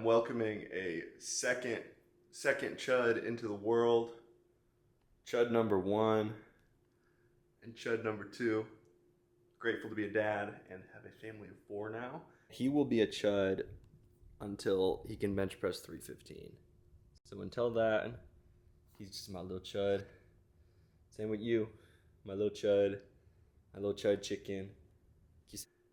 welcoming a second Chud into the world. Chud number 1 and Chud number 2. Grateful to be a dad and have a family of 4 now. He will be a Chud until he can bench press 315. So until that, he's just my little Chud. Same with you, my little Chud chicken.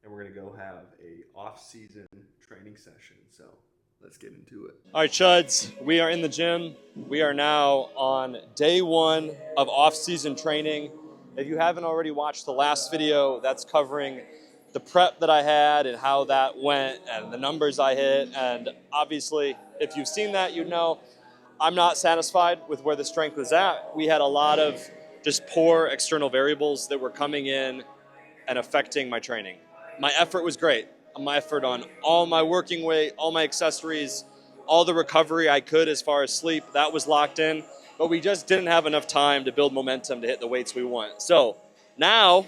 And we're gonna go have a off-season training session. So let's get into it. All right, Chuds, we are in the gym. We are now on day 1 of off-season training. If you haven't already watched the last video, that's covering the prep that I had and how that went and the numbers I hit. And obviously, if you've seen that, you know I'm not satisfied with where the strength was at. We had a lot of just poor external variables that were coming in and affecting my training. My effort was great. My effort on all my working weight, all my accessories, all the recovery I could as far as sleep, that was locked in. But we just didn't have enough time to build momentum to hit the weights we want. So now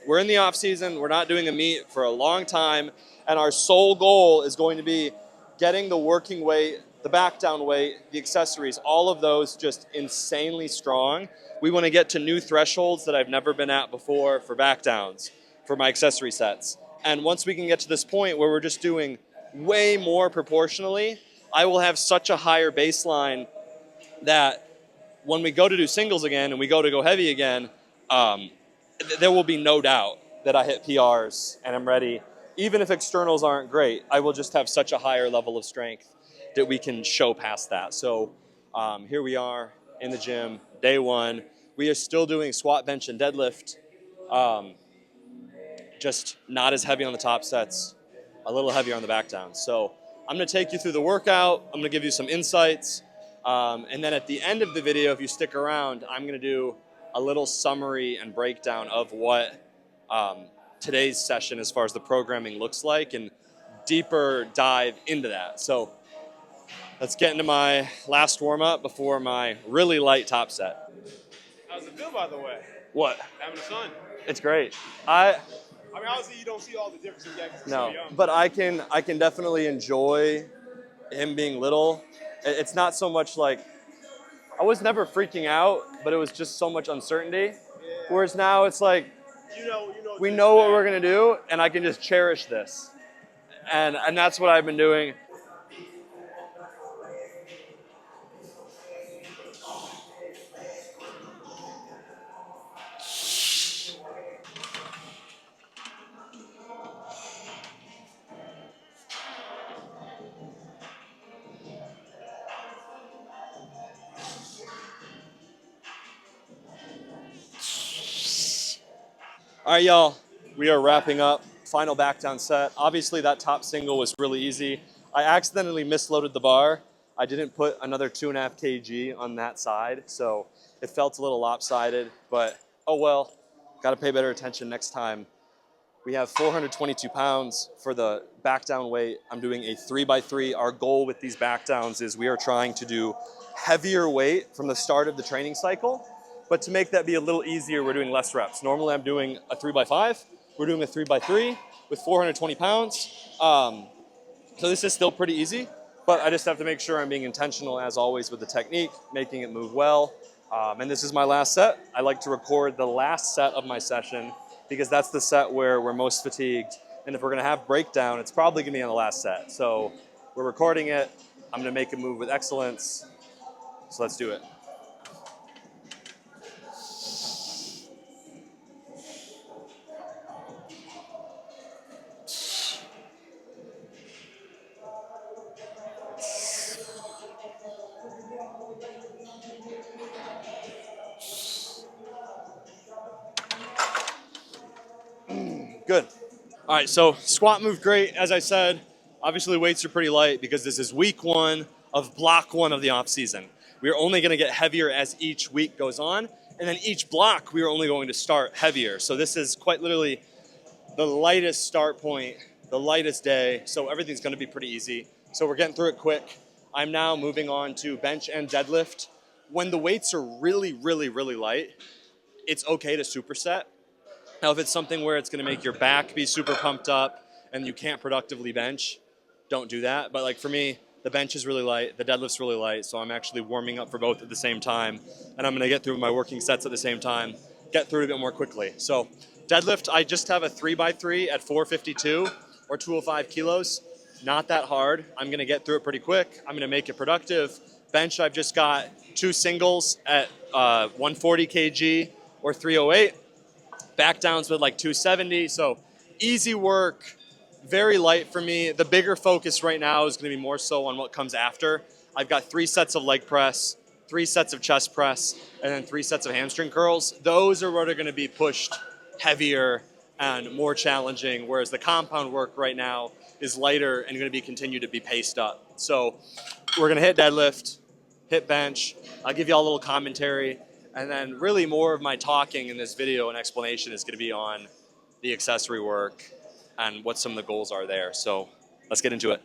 we're in the off season. We're not doing a meet for a long time. And our sole goal is going to be getting the working weight, the back down weight, the accessories, all of those just insanely strong. We want to get to new thresholds that I've never been at before for back downs, for my accessory sets. And once we can get to this point where we're just doing way more proportionally, I will have such a higher baseline that when we go to do singles again and we go heavy again, there will be no doubt that I hit PRs and I'm ready. Even if externals aren't great, I will just have such a higher level of strength that we can show past that. So here we are in the gym, day 1. We are still doing squat, bench, and deadlift. Just not as heavy on the top sets, a little heavier on the back down. So I'm gonna take you through the workout. I'm gonna give you some insights. And then at the end of the video, if you stick around, I'm gonna do a little summary and breakdown of what today's session as far as the programming looks like and deeper dive into that. So let's get into my last warm up before my really light top set. How's it feel, by the way? What? Having a son. It's great. I mean, obviously you don't see all the differences yet because he's so young. But I can definitely enjoy him being little. It's not so much like, I was never freaking out, but it was just so much uncertainty. Yeah. Whereas now it's like, we know what we're gonna do, and I can just cherish this. And that's what I've been doing. All right, y'all, we are wrapping up. Final back down set. Obviously that top single was really easy. I accidentally misloaded the bar. I didn't put another 2.5 kg on that side, so it felt a little lopsided, but oh well, gotta pay better attention next time. We have 422 pounds for the back down weight. I'm doing a 3x3. Our goal with these back downs is we are trying to do heavier weight from the start of the training cycle. But to make that be a little easier, we're doing less reps. Normally I'm doing a 3x5. We're doing a 3x3 with 420 pounds. So this is still pretty easy, but I just have to make sure I'm being intentional as always with the technique, making it move well. And this is my last set. I like to record the last set of my session because that's the set where we're most fatigued. And if we're gonna have breakdown, it's probably gonna be on the last set. So we're recording it. I'm gonna make it move with excellence. So let's do it. Good. All right, so squat moved great. As I said, obviously the weights are pretty light because this is week 1 of block 1 of the off season. We are only gonna get heavier as each week goes on, and then each block we are only going to start heavier. So this is quite literally the lightest start point, the lightest day, so everything's gonna be pretty easy. So we're getting through it quick. I'm now moving on to bench and deadlift. When the weights are really, really, really light, it's okay to superset. Now, if it's something where it's going to make your back be super pumped up and you can't productively bench, don't do that. But like for me, The bench is really light, the deadlift's really light, so I'm actually warming up for both at the same time, and I'm gonna get through my working sets at the same time, get through it a bit more quickly. So deadlift, I just have a 3x3 at 452 or 205 kilos. Not that hard. I'm gonna get through it pretty quick. I'm gonna make it productive. Bench, I've just got 2 singles at 140 kg or 308. Back downs with like 270, so easy work, very light for me. The bigger focus right now is going to be more so on what comes after. I've got 3 sets of leg press, 3 sets of chest press, and then 3 sets of hamstring curls. Those are what are going to be pushed heavier and more challenging, whereas the compound work right now is lighter and going to be continue to be paced up. So we're going to hit deadlift, hit bench. I'll give you all a little commentary. And then really more of my talking in this video and explanation is going to be on the accessory work and what some of the goals are there. So let's get into it.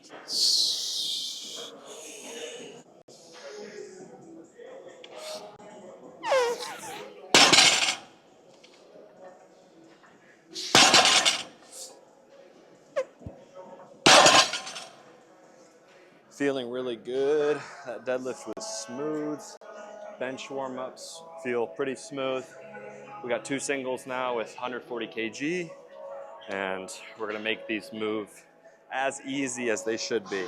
Feeling really good. That deadlift was smooth. Bench warm-ups feel pretty smooth. We got 2 singles now with 140 kg, and we're gonna make these move as easy as they should be.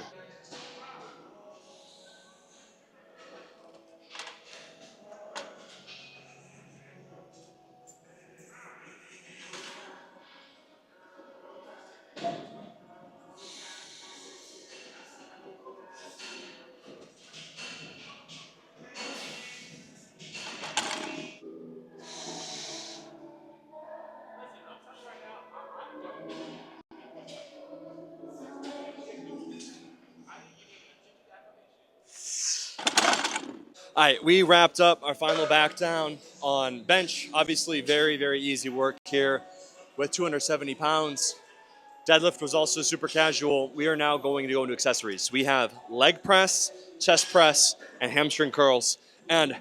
All right, we wrapped up our final back down on bench. Obviously, very, very easy work here with 270 pounds. Deadlift was also super casual. We are now going to go into accessories. We have leg press, chest press, and hamstring curls. And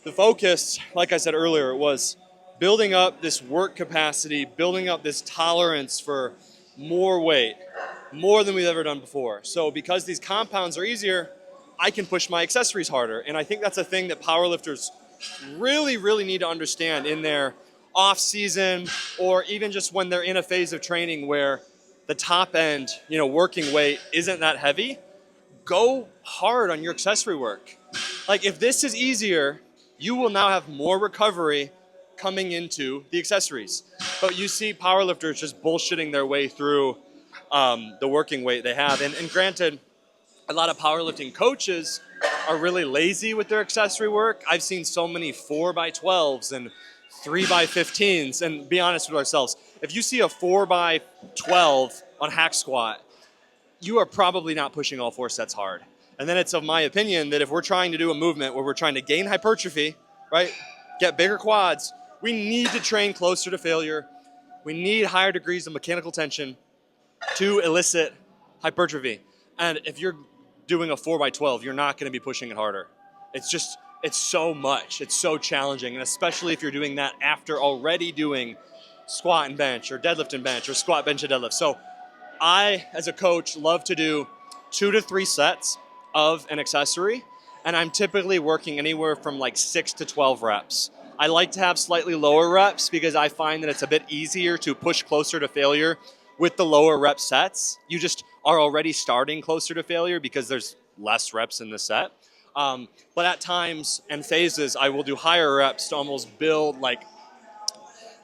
the focus, like I said earlier, was building up this work capacity, building up this tolerance for more weight, more than we've ever done before. So because these compounds are easier, I can push my accessories harder. And I think that's a thing that powerlifters really, really need to understand in their off season, or even just when they're in a phase of training where the top end, working weight isn't that heavy. Go hard on your accessory work. Like if this is easier, you will now have more recovery coming into the accessories. But you see powerlifters just bullshitting their way through the working weight they have. And granted, a lot of powerlifting coaches are really lazy with their accessory work. I've seen so many 4x12s and 3x15s, and be honest with ourselves, if you see a 4x12 on hack squat, you are probably not pushing all 4 sets hard. And then it's of my opinion that if we're trying to do a movement where we're trying to gain hypertrophy, right, get bigger quads, we need to train closer to failure. We need higher degrees of mechanical tension to elicit hypertrophy. And if you're doing a 4x12, you're not going to be pushing it harder. It's so much. It's so challenging. And especially if you're doing that after already doing squat and bench, or deadlift and bench, or squat, bench, and deadlift. So I, as a coach, love to do 2 to 3 sets of an accessory, and I'm typically working anywhere from like 6 to 12 reps. I like to have slightly lower reps because I find that it's a bit easier to push closer to failure with the lower rep sets. You just are already starting closer to failure because there's less reps in the set. But at times and phases, I will do higher reps to almost build like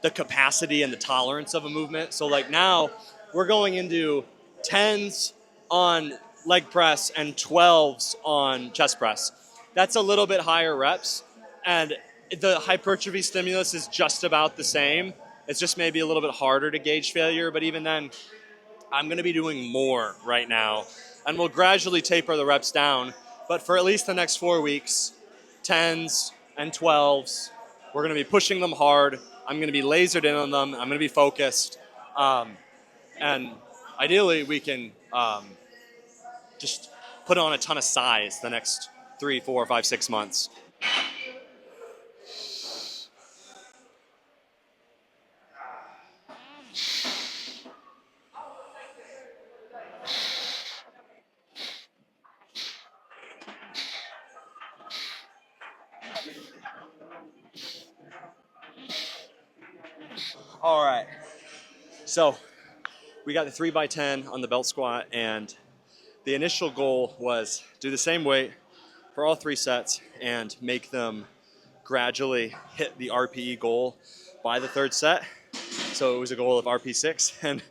the capacity and the tolerance of a movement. So like now we're going into 10s on leg press and 12s on chest press. That's a little bit higher reps, and the hypertrophy stimulus is just about the same. It's just maybe a little bit harder to gauge failure, but even then, I'm going to be doing more right now, and we'll gradually taper the reps down. But for at least the next 4 weeks, 10s and 12s, we're going to be pushing them hard. I'm going to be lasered in on them. I'm going to be focused. And ideally, we can just put on a ton of size the next 3, 4, 5, 6 months. All right. So we got the 3x10 on the belt squat, and the initial goal was do the same weight for all 3 sets and make them gradually hit the RPE goal by the 3rd set. So it was a goal of RP6, and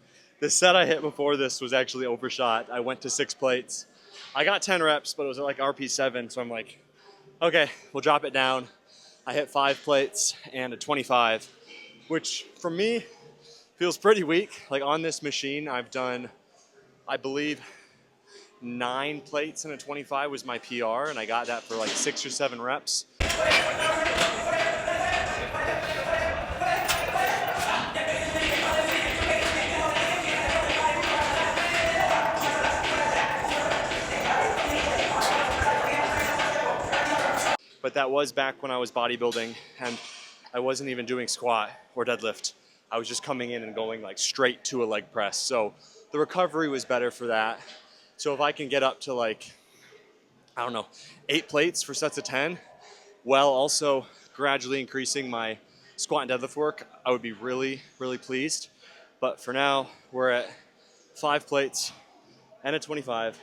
the set I hit before this was actually overshot. I went to 6 plates. I got 10 reps, but it was like RP7, so I'm like, okay, we'll drop it down. I hit 5 plates and a 25, which for me feels pretty weak. Like on this machine, I've done, I believe, 9 plates and a 25 was my PR, and I got that for like 6 or 7 reps. But that was back when I was bodybuilding and I wasn't even doing squat or deadlift. I was just coming in and going like straight to a leg press. So the recovery was better for that. So if I can get up to like, I don't know, 8 plates for sets of 10, while also gradually increasing my squat and deadlift work, I would be really, really pleased. But for now, we're at 5 plates and a 25.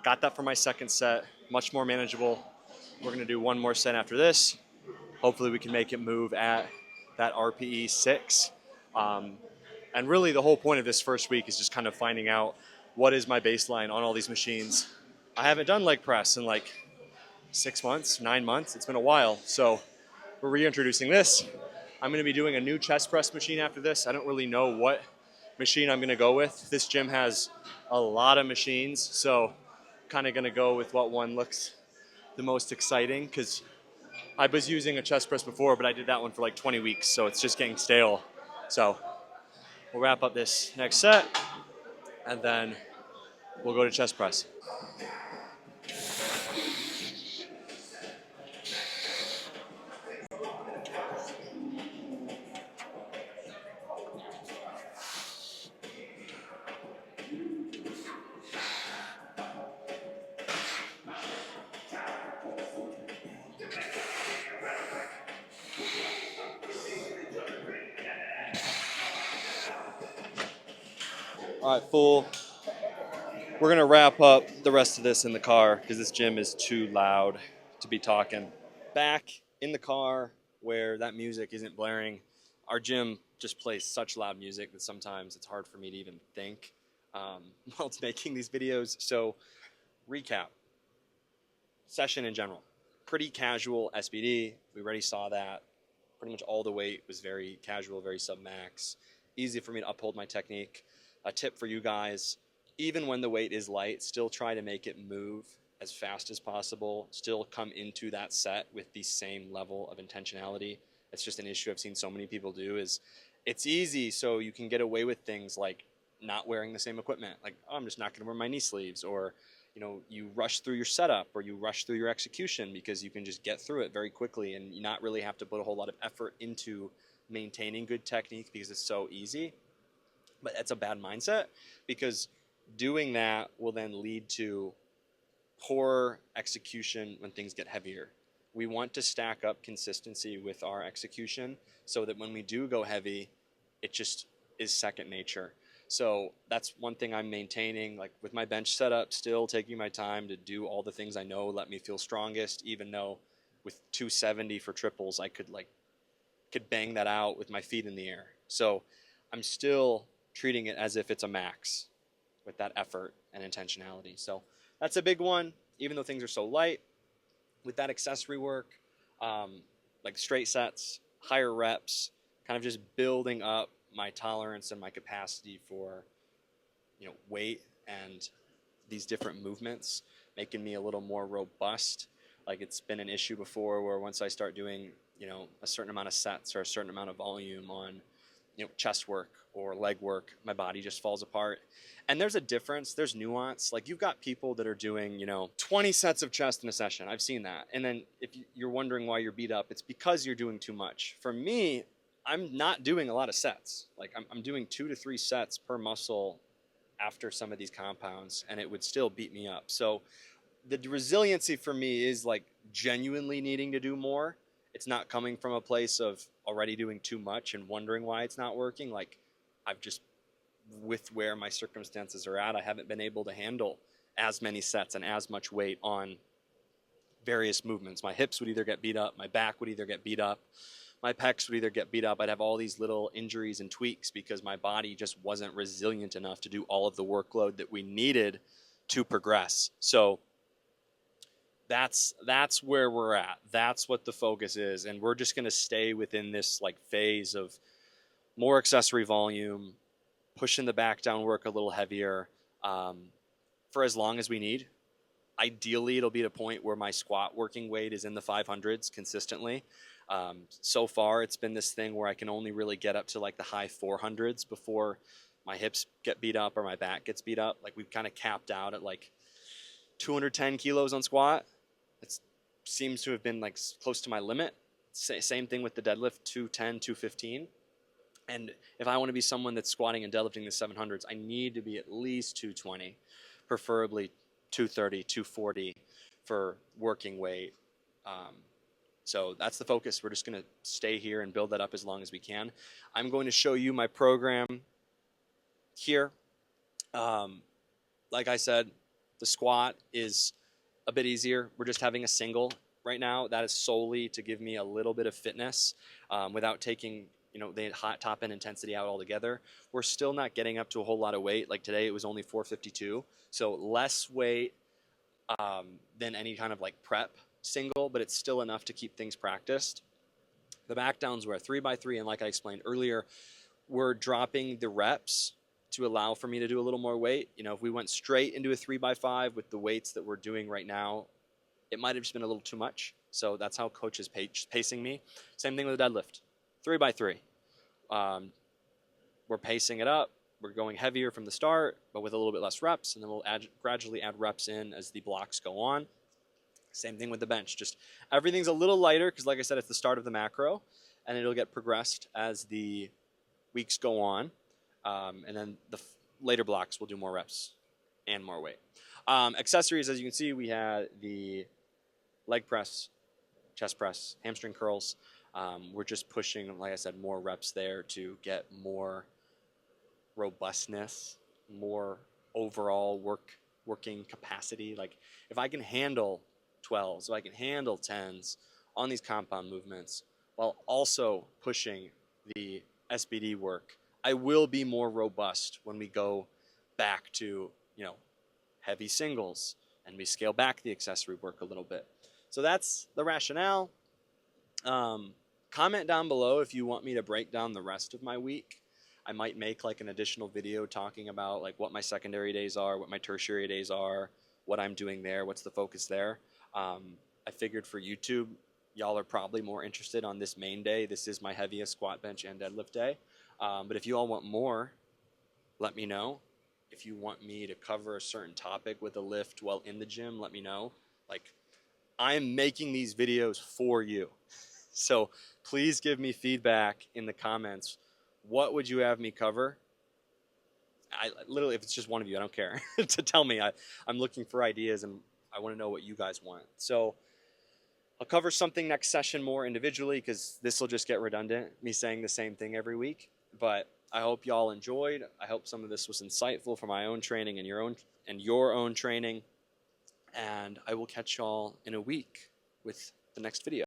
Got that for my 2nd set, much more manageable. We're gonna do 1 more set after this. Hopefully we can make it move at that RPE 6. And really the whole point of this first week is just kind of finding out what is my baseline on all these machines. I haven't done leg press in like 6 months, 9 months. It's been a while. So we're reintroducing this. I'm gonna be doing a new chest press machine after this. I don't really know what machine I'm gonna go with. This gym has a lot of machines, so kind of gonna go with what one looks the most exciting, because I was using a chest press before, but I did that one for like 20 weeks, so it's just getting stale. So we'll wrap up this next set, and then we'll go to chest press. All right, full. We're gonna wrap up the rest of this in the car because this gym is too loud to be talking. Back in the car where that music isn't blaring, our gym just plays such loud music that sometimes it's hard for me to even think while it's making these videos. So recap, session in general, pretty casual SBD. We already saw that. Pretty much all the weight was very casual, very sub-max. Easy for me to uphold my technique. A tip for you guys, even when the weight is light, still try to make it move as fast as possible. Still come into that set with the same level of intentionality. It's just an issue I've seen so many people do is it's easy so you can get away with things like not wearing the same equipment. Like, oh, I'm just not gonna wear my knee sleeves, or you rush through your setup or you rush through your execution because you can just get through it very quickly and you not really have to put a whole lot of effort into maintaining good technique because it's so easy. But that's a bad mindset, because doing that will then lead to poor execution when things get heavier. We want to stack up consistency with our execution so that when we do go heavy, it just is second nature. So that's one thing I'm maintaining, like with my bench setup, still taking my time to do all the things I know let me feel strongest, even though with 270 for triples, I could bang that out with my feet in the air. So I'm still treating it as if it's a max with that effort and intentionality. So that's a big one, even though things are so light. With that accessory work, like straight sets, higher reps, kind of just building up my tolerance and my capacity for weight and these different movements, making me a little more robust. Like, it's been an issue before where once I start doing a certain amount of sets or a certain amount of volume on chest work or leg work, my body just falls apart. And there's a difference, there's nuance. Like, you've got people that are doing 20 sets of chest in a session. I've seen that. And then if you're wondering why you're beat up, it's because you're doing too much. For me, I'm not doing a lot of sets. Like, I'm doing 2 to 3 sets per muscle after some of these compounds, and it would still beat me up. So the resiliency for me is like genuinely needing to do more. It's not coming from a place of already doing too much and wondering why it's not working. Like, I've just, with where my circumstances are at, I haven't been able to handle as many sets and as much weight on various movements. My hips would either get beat up, my back would either get beat up, my pecs would either get beat up. I'd have all these little injuries and tweaks because my body just wasn't resilient enough to do all of the workload that we needed to progress. So that's where we're at. That's what the focus is. And we're just going to stay within this like phase of more accessory volume, pushing the back down work a little heavier, for as long as we need. Ideally, it'll be at a point where my squat working weight is in the 500s consistently. So far, it's been this thing where I can only really get up to like the high 400s before my hips get beat up or my back gets beat up. Like, we've kind of capped out at like 210 kilos on squat. It seems to have been like close to my limit. Same thing with the deadlift, 210, 215. And if I want to be someone that's squatting and deadlifting the 700s, I need to be at least 220, preferably 230, 240 for working weight. So that's the focus. We're just going to stay here and build that up as long as we can. I'm going to show you my program here. Like I said, the squat is a bit easier. We're just having a single right now. That is solely to give me a little bit of fitness without taking the hot top end intensity out altogether. We're still not getting up to a whole lot of weight. Like today, it was only 452. So less weight than any kind of like prep single, but it's still enough to keep things practiced. The back downs were a 3x3, and like I explained earlier, we're dropping the reps to allow for me to do a little more weight. If we went straight into a 3x5 with the weights that we're doing right now, it might have just been a little too much. So that's how coach is pacing me. Same thing with the deadlift, 3x3. We're pacing it up. We're going heavier from the start, but with a little bit less reps, and then we'll gradually add reps in as the blocks go on. Same thing with the bench. Just everything's a little lighter because, like I said, it's the start of the macro, and it'll get progressed as the weeks go on. And then the later blocks will do more reps and more weight. Accessories, as you can see, we had the leg press, chest press, hamstring curls. We're just pushing, like I said, more reps there to get more robustness, more overall working capacity. Like, if I can handle 12s, if I can handle 10s on these compound movements while also pushing the SBD work, I will be more robust when we go back to, heavy singles and we scale back the accessory work a little bit. So that's the rationale. Comment down below if you want me to break down the rest of my week. I might make like an additional video talking about like what my secondary days are, what my tertiary days are, what I'm doing there, what's the focus there. I figured for YouTube, y'all are probably more interested on this main day. This is my heaviest squat, bench, and deadlift day. But if you all want more, let me know. If you want me to cover a certain topic with a lift while in the gym, let me know. Like, I'm making these videos for you. So please give me feedback in the comments. What would you have me cover? I literally, if it's just one of you, I don't care to tell me. I'm looking for ideas and I want to know what you guys want. So I'll cover something next session more individually because this will just get redundant, me saying the same thing every week. But I hope y'all enjoyed. I hope some of this was insightful for my own training and your own training. And I will catch y'all in a week with the next video.